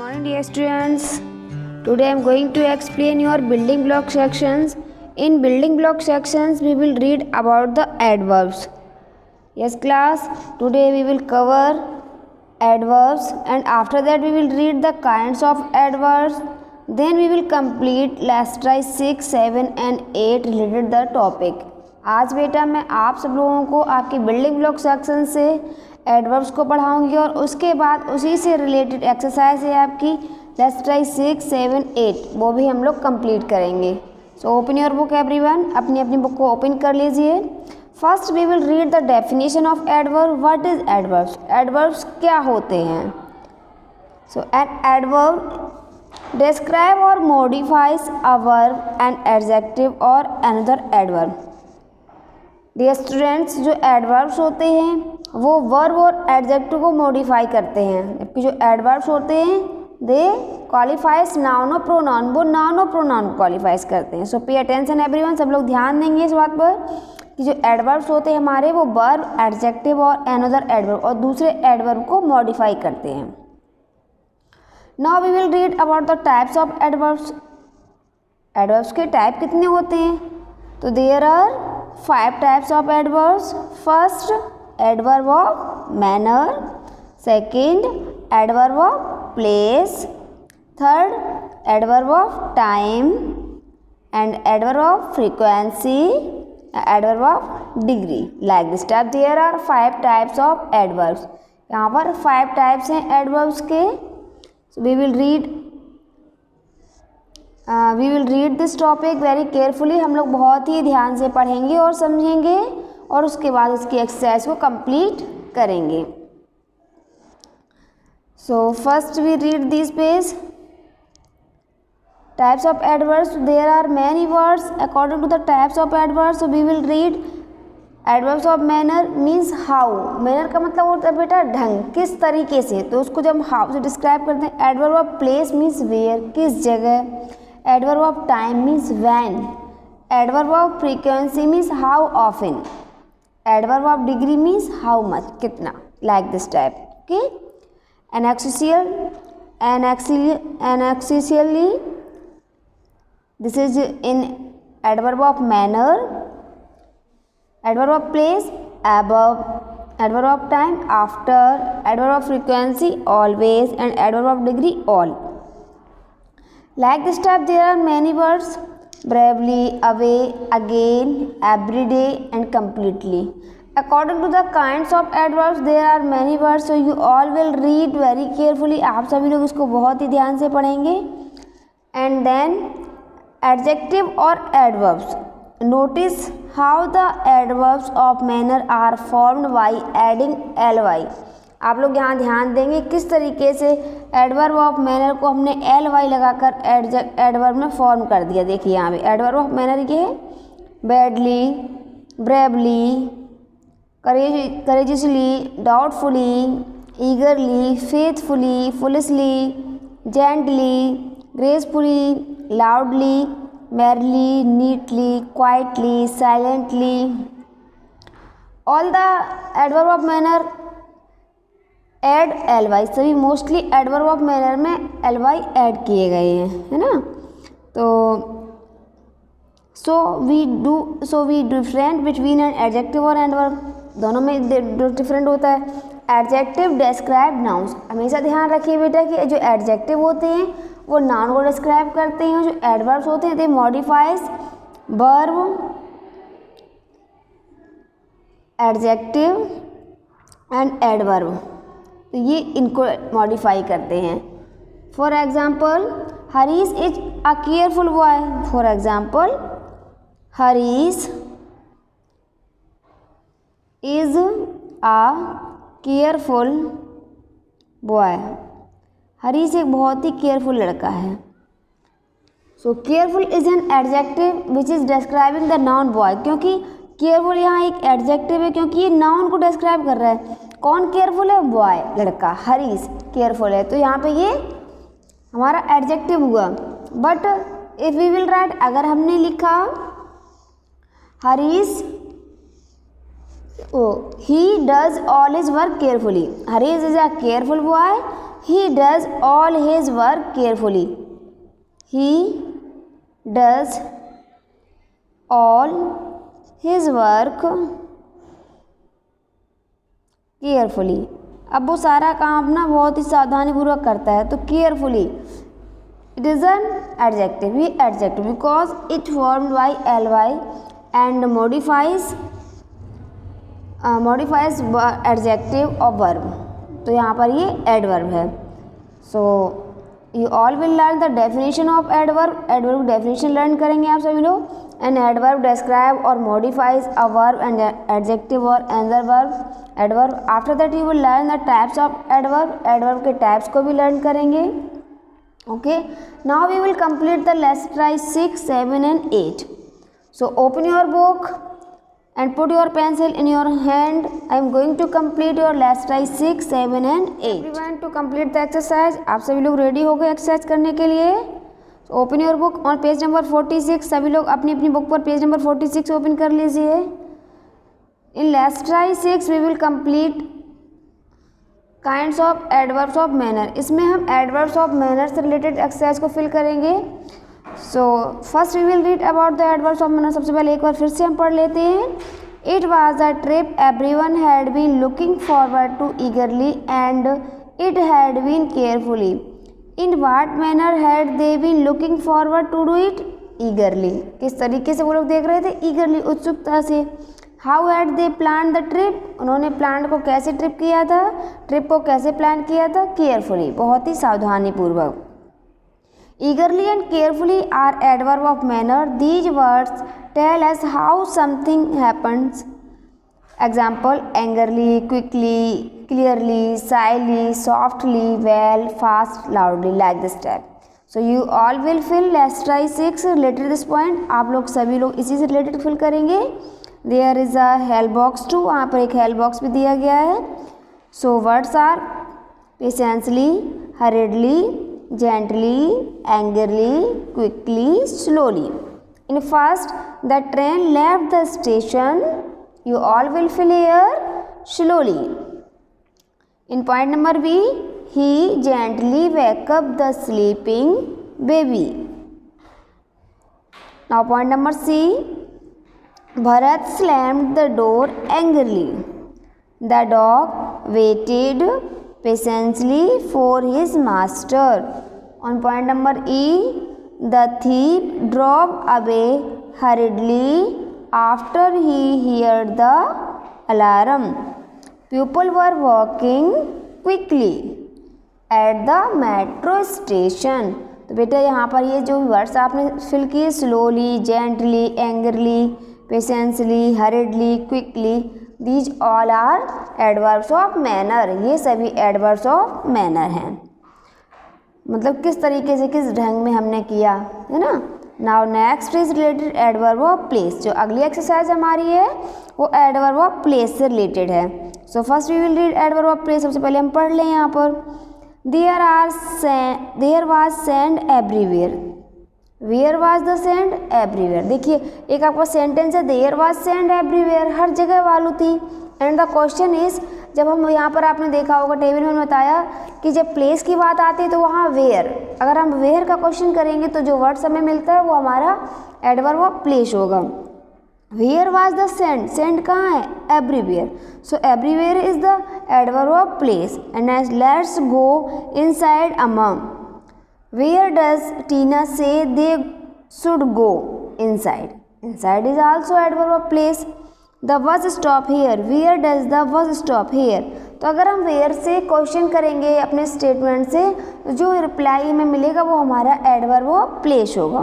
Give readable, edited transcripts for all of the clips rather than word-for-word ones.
Morning dear students. Today I am going to explain your building block sections. In building block sections we will read about the adverbs. Yes class, today we will cover adverbs and after that we will read the kinds of adverbs. Then we will complete let's try 6, 7 and 8 related the topic. आज बेटा मैं आप सब लोगों को आपके building block section से adverbs को पढ़ाऊंगी और उसके बाद उसी से रिलेटेड एक्सरसाइज है आपकी लेट्स ट्राई 6, 7, 8 वो भी हम लोग कंप्लीट करेंगे. So open your book everyone, अपनी अपनी बुक को ओपन कर लीजिए. First we will read the definition of adverb. What is adverbs? Adverbs क्या होते हैं? So an adverb describe or modifies a verb, an adjective or another adverb. Dear students, जो adverbs होते हैं वो वर्ब और एडजेक्टिव को मॉडिफाई करते हैं, जबकि जो एडवर्ब्स होते हैं दे क्वालिफाइज नाउन और प्रोनाउन, वो नाउन और प्रोनाउन क्वालिफाइज करते हैं. सो पे अटेंशन एवरीवन, सब लोग ध्यान देंगे इस बात पर कि जो एडवर्ब्स होते हैं हमारे वो वर्ब, एडजेक्टिव और अनदर एडवर्ब और दूसरे एडवर्ब को मॉडिफाई करते हैं. Now we will read about the types of adverbs. Adverbs के टाइप कितने होते हैं? तो there are 5 types of adverbs. First, adverb of manner. Second, adverb of place. Third, adverb of time. And adverb of frequency. Adverb of degree. Like this type, there are 5 types of adverbs. यहाँ पर 5 types हैं adverbs के. So we will read this topic very carefully. हम लोग बहुत ही ध्यान से पढ़ेंगे और समझेंगे और उसके बाद इसकी एक्सरसाइज को कंप्लीट करेंगे. So first we read this page. Types of adverbs. There are many words according to the types of adverbs. So we will read adverbs of manner means how. Manner का मतलब होता है बेटा ढंग, किस तरीके से, तो उसको जब हाउ से डिस्क्राइब करते हैं. Adverb of place means where, किस जगह. Adverb of time means when. Adverb of frequency means how often. Adverb of degree means how much, कितना. Like this type. Okay. Anaxially, this is in adverb of manner. Adverb of place, above. Adverb of time, after. Adverb of frequency, always. And adverb of degree, all. Like this type, there are many words: bravely, away, again, every day, and completely. According to the kinds of adverbs, there are many words. So you all will read very carefully. आप सभी लोग इसको बहुत ही ध्यान से पढ़ेंगे. And then adjective or adverbs. Notice how the adverbs of manner are formed by adding ly. आप लोग यहाँ ध्यान देंगे किस तरीके से एडवर्ब ऑफ मैनर को हमने एल वाई लगाकर एडवर्ब में फॉर्म कर दिया. देखिए यहाँ पे एडवर्ब ऑफ मैनर ये है badly, bravely, courageously, doubtfully, eagerly, faithfully, foolishly, gently, gracefully, loudly, merrily, neatly, quietly, silently. All the adverb of manner add L Y. सभी मोस्टली एडवर्ब ऑफ मैनर में एल वाई एड किए गए हैं, है ना. तो so we different between an adjective और adverb. दोनों में डिफरेंट होता है. Adjective describe nouns. हमेशा ध्यान रखिए बेटा कि जो एडजेक्टिव होते हैं वो नाउन को डिस्क्राइब करते हैं, जो एडवर्ब्स होते हैं they modifies verb, adjective and adverb. तो ये इनको मॉडिफाई करते हैं. For example Harish is a careful boy. For example Harish is a careful boy. Harish एक बहुत ही केयरफुल लड़का है. So careful is an adjective which is describing the noun boy. क्योंकि केयरफुल यहाँ एक एडजेक्टिव है क्योंकि ये नाउन को डिस्क्राइब कर रहा है. कौन केयरफुल है? बॉय, लड़का. हरीश केयरफुल है तो यहाँ पे ये हमारा एडजेक्टिव हुआ. But if we will write, अगर हमने लिखा Harish he does all his work carefully. Harish is a careful boy he does all his work carefully. He does all his work carefully. अब वो सारा काम अपना बहुत ही सावधानीपूर्वक करता है, तो carefully it is an adjective. ही adjective because it formed by ly and modifies adjective of verb. तो यहाँ पर ये एडवर्ब है. So you all will learn the definition of adverb. Adverb की डेफिनेशन लर्न करेंगे आप सभी लोग. एन एडवर्ब डिस्क्राइब और modifies a verb and adjective और another verb adverb. After that you will learn the types of adverb. Adverb के types को भी लर्न करेंगे. Okay, now we will complete the lesson exercise 6, 7 and 8. So open your book and put your pencil in your hand. I am going to complete your lesson exercise 6, 7 and 8. Everyone to complete the exercise. आप सभी लोग ready हो गए exercise करने के लिए. So open your book on page number 46. सभी लोग अपनी अपनी बुक पर पेज नंबर 46 ओपन कर लीजिए. In lesson exercise 6 we will complete kinds of adverbs of manner. इसमें हम एडवर्ब्स ऑफ मैनर से रिलेटेड एक्सरसाइज को फिल करेंगे. So first we will read about the adverbs of manner. सबसे पहले एक बार फिर से हम पढ़ लेते हैं. It was a trip everyone had been looking forward to eagerly and it had been carefully. In what manner had they been looking forward to do it eagerly. किस तरीके से वो लोग देख रहे थे ईगरली, उत्सुकता से. How had they plan the trip. उन्होंने प्लान को कैसे ट्रिप किया था, ट्रिप को कैसे प्लान किया था, केयरफुली, बहुत ही सावधानीपूर्वक. Eagerly and carefully are adverb of manner. These words tell us how something happens. Example: angrily, quickly, clearly, shyly, softly, well, fast, loudly, like this type. So you all will fill exercise 6 related this point. आप लोग सभी लोग इसी से related fill करेंगे. There is a help box too. वहाँ पर एक help box भी दिया गया है. So words are patiently, hurriedly, gently, angrily, quickly, slowly. In first, the train left the station. You all will fill here slowly. In point number B, he gently wake up the sleeping baby. Now point number C, Bharat slammed the door angrily. The dog waited patiently for his master. On point number E, the thief drove away hurriedly after he heard the alarm. People were walking quickly at the metro station. तो बेटा यहाँ पर ये जो words आपने fill किए, slowly, gently, angrily, patiently, hurriedly, quickly, these all are adverbs of manner. ये सभी एडवर्ब्स ऑफ मैनर हैं. मतलब किस तरीके से, किस ढंग में हमने किया है ना. Now next is related adverb of place. जो अगली एक्सरसाइज हमारी है वो एडवर्ब ऑफ प्लेस से रिलेटेड है. So first we will read adverb of place. सबसे पहले हम पढ़ लें यहाँ पर. There was sand everywhere. Where was the sand everywhere. देखिए एक आपका सेंटेंस है, देयर वाज सैंड एवरीवेयर, हर जगह बालू थी. एंड द क्वेश्चन इज, जब हम यहाँ पर आपने देखा होगा टेबल में बताया कि जब प्लेस की बात आती है तो वहाँ वेयर. अगर हम वेयर का क्वेश्चन करेंगे तो जो वर्ड्स हमें मिलता है वो हमारा एडवर्ब ऑफ प्लेस होगा. Where was the sand. Sand कहाँ है? Everywhere. So everywhere is the adverb of place. And let's go inside a mum. Where does Tina say they should go? Inside. Inside is also adverb of place. The bus stop here. Where does the bus stop here? तो अगर हम where से question करेंगे अपने statement से, जो reply हमें मिलेगा वो हमारा एडवर्ब ऑफ प्लेस होगा.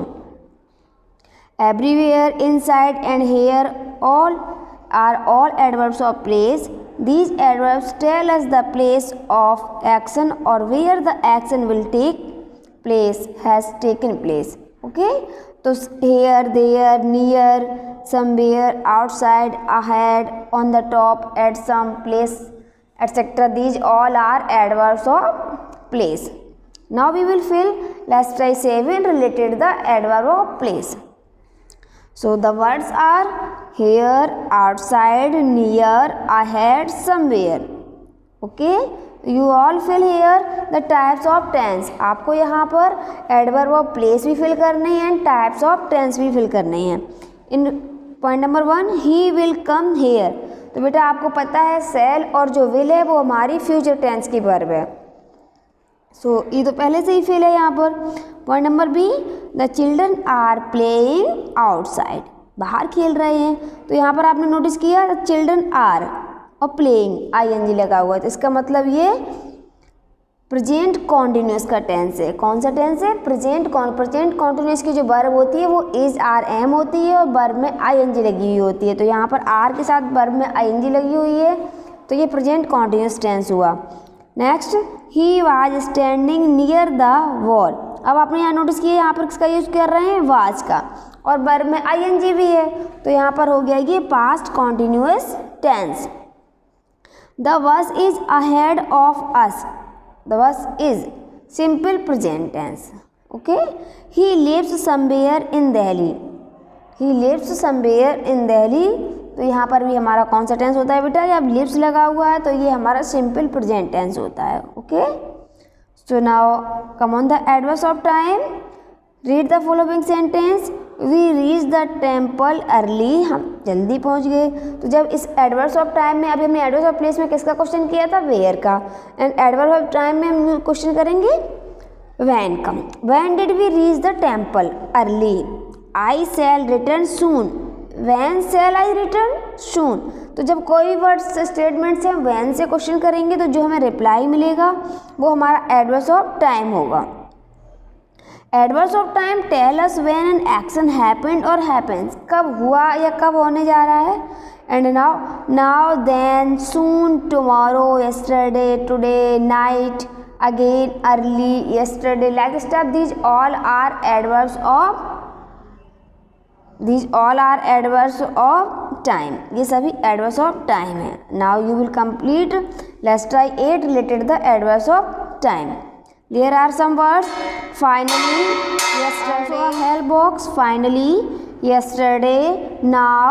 Everywhere, inside and here all are all adverbs of place. These adverbs tell us the place of action or where the action will take place, has taken place. Okay, तो here, there, near, somewhere, outside, ahead, on the top, at some place, etc. These all are adverbs of place. Now we will fill let's try 7 related the adverb of place. So the words are here, outside, near, ahead, somewhere. Okay, you all fill here the types of tense. आपको यहाँ पर adverb of place भी fill करने हैं, types of tense भी fill करने हैं। In point number 1, he will come here. तो बेटा आपको पता है सेल और जो विल है वो हमारी फ्यूचर टेंस की वर्ब है। सो ये तो पहले से ही फिल है यहाँ पर। Point number B, the children are playing outside. बाहर खेल रहे हैं। तो यहाँ पर आपने नोटिस किया द चिल्ड्रन आर और प्लेइंग आईएनजी लगा हुआ है। तो इसका मतलब ये प्रेजेंट कॉन्टिन्यूस का टेंस है। कौन सा टेंस है? प्रेजेंट कॉन्टिन्यूस की जो वर्ब होती है वो इज आर एम होती है और वर्ब में आईएनजी लगी हुई होती है। तो यहाँ पर आर के साथ वर्ब में आईएनजी लगी हुई है, तो ये प्रेजेंट कॉन्टिन्यूस टेंस हुआ। Next, he was standing near the wall. अब आपने यहाँ नोटिस किया यहाँ पर किसका यूज कर रहे हैं? वाज का, और वर्ब में आईएनजी भी है, तो यहाँ पर हो गया ये past continuous tense. The bus is ahead of us. The bus is simple present tense. Okay. He lives somewhere in Delhi. He lives somewhere in Delhi. तो यहाँ पर भी हमारा कौन सा टेंस होता है बेटा? जब lives लगा हुआ है तो ये हमारा simple present tense होता है. Okay. So now come on the adverbs of time. Read the following sentence. We reached the temple early. हम जल्दी पहुँच गए। तो जब इस एडवर्ब्स ऑफ टाइम में, अभी हमने एडवर्ब्स ऑफ प्लेस में किसका क्वेश्चन किया था? वेयर का। एंड एडवर्ब ऑफ टाइम में हम क्वेश्चन करेंगे व्हेन का। When did we reach the temple? Early. I shall return soon. When shall I return? Soon. तो जब कोई वर्ड्स स्टेटमेंट से हम व्हेन से क्वेश्चन करेंगे तो जो हमें रिप्लाई मिलेगा वो हमारा एडवर्ब्स ऑफ टाइम होगा। Adverbs of time tell us when an action happened और हैपेंस। कब हुआ या कब होने जा रहा है। And now then soon tomorrow yesterday today night again early yesterday like stuff. These all are adverbs of time. ये सभी एडवर्ब्स ऑफ टाइम है। Now you will complete. Let's try 8 related the adverbs of time. There are some words. Finally, yesterday, help box. Finally, yesterday, now,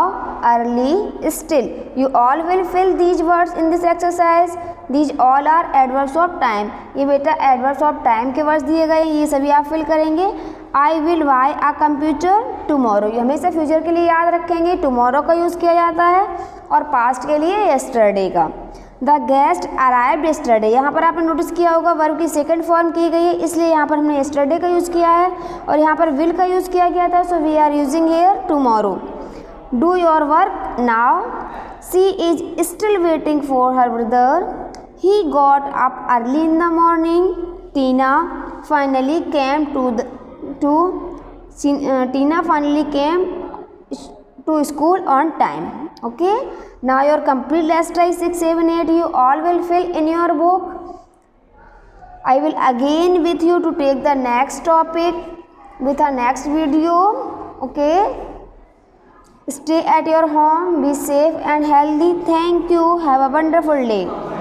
early, still. You all will fill these words in this exercise. These all are adverbs of time. ये बेटा adverbs of time के words दिए गए, ये सभी आप fill करेंगे। I will buy a computer tomorrow. ये हमेशा फ्यूचर के लिए याद रखेंगे। tomorrow का यूज़ किया जाता है और पास्ट के लिए yesterday का। The guest arrived yesterday। यहाँ पर आपने नोटिस किया होगा वर्ब की सेकंड फॉर्म की गई है, इसलिए यहाँ पर हमने yesterday का यूज़ किया है और यहाँ पर विल का यूज़ किया गया था। So we are using here tomorrow. Do your work now. She is still waiting for her brother. He got up early in the morning. Tina finally came to school on time. Okay, now your complete. Let's try 6, 7, 8. You all will fill in your book. I will again with you to take the next topic with our next video. Okay, stay at your home, be safe and healthy. Thank you. Have a wonderful day.